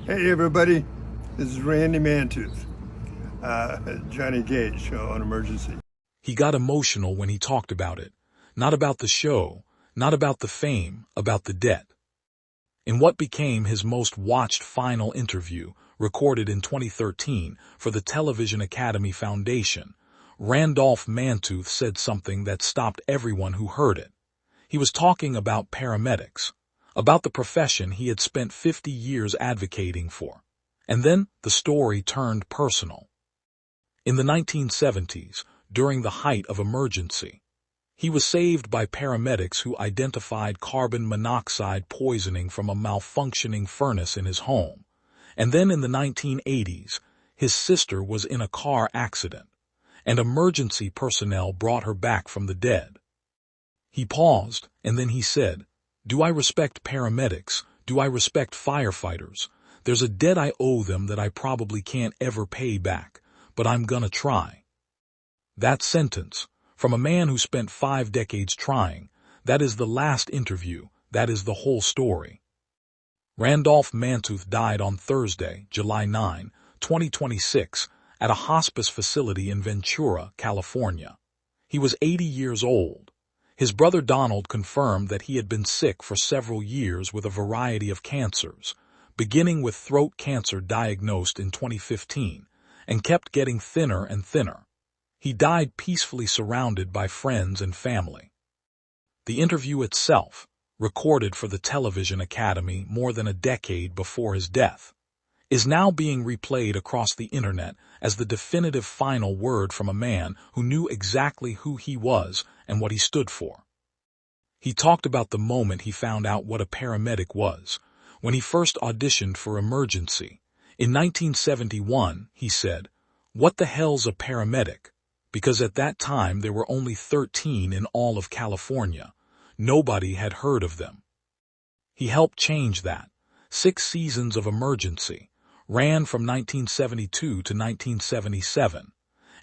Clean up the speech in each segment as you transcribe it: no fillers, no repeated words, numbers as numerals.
Hey everybody, this is Randy Mantooth, Johnny Gage show on Emergency. He got emotional when he talked about it. Not about the show, not about the fame, about the debt. In what became his most watched final interview, recorded in 2013 for the Television Academy Foundation, Randolph Mantooth said something that stopped everyone who heard it. He was talking about paramedics, about the profession he had spent 50 years advocating for. And then the story turned personal. In the 1970s, during the height of emergency, he was saved by paramedics who identified carbon monoxide poisoning from a malfunctioning furnace in his home. And then in the 1980s, his sister was in a car accident, and emergency personnel brought her back from the dead. He paused, and then he said, "Do I respect paramedics? Do I respect firefighters? There's a debt I owe them that I probably can't ever pay back, but I'm gonna try." That sentence, from a man who spent 5 decades trying, that is the last interview, that is the whole story. Randolph Mantooth died on Thursday, July 9, 2026, at a hospice facility in Ventura, California. He was 80 years old. His brother Donald confirmed that he had been sick for several years with a variety of cancers, beginning with throat cancer diagnosed in 2015, and kept getting thinner and thinner. He died peacefully surrounded by friends and family. The interview itself, recorded for the Television Academy more than a decade before his death, is now being replayed across the internet as the definitive final word from a man who knew exactly who he was and what he stood for. He talked about the moment he found out what a paramedic was, when he first auditioned for Emergency. In 1971, he said, "What the hell's a paramedic?" Because at that time there were only 13 in all of California. Nobody had heard of them. He helped change that. 6 seasons of Emergency ran from 1972 to 1977,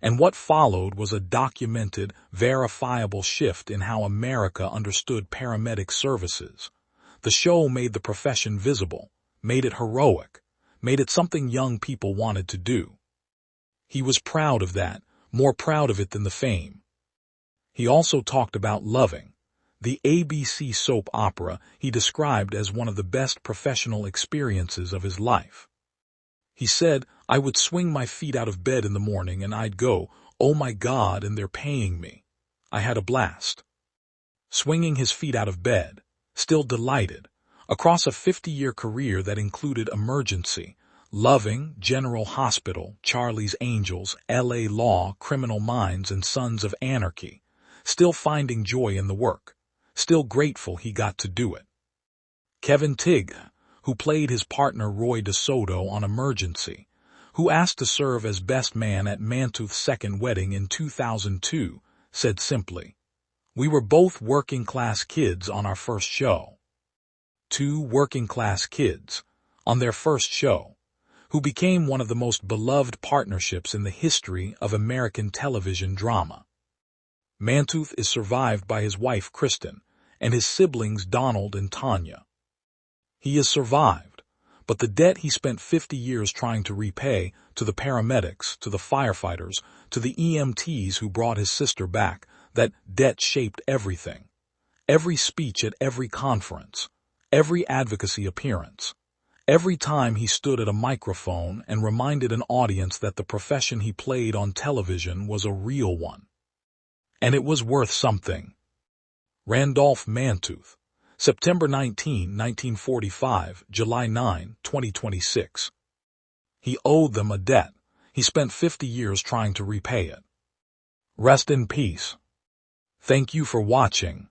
and what followed was a documented, verifiable shift in how America understood paramedic services. The show made the profession visible, made it heroic, made it something young people wanted to do. He was proud of that, more proud of it than the fame. He also talked about Loving, the ABC soap opera he described as one of the best professional experiences of his life. He said, "I would swing my feet out of bed in the morning and I'd go, 'Oh my God, and they're paying me.' I had a blast." Swinging his feet out of bed, still delighted, across a 50-year career that included Emergency, Loving, General Hospital, Charlie's Angels, L.A. Law, Criminal Minds, and Sons of Anarchy, still finding joy in the work, still grateful he got to do it. Kevin Tigg, who played his partner Roy DeSoto on Emergency, who asked to serve as best man at Mantooth's second wedding in 2002, said simply, "We were both working-class kids on our first show." 2 working-class kids, on their first show, who became one of the most beloved partnerships in the history of American television drama. Mantooth is survived by his wife Kristen and his siblings Donald and Tanya. He is survived, but the debt he spent 50 years trying to repay, to the paramedics, to the firefighters, to the EMTs who brought his sister back, that debt shaped everything. Every speech at every conference, every advocacy appearance, every time he stood at a microphone and reminded an audience that the profession he played on television was a real one. And it was worth something. Randolph Mantooth, September 19, 1945, July 9, 2026. He owed them a debt. He spent 50 years trying to repay it. Rest in peace. Thank you for watching.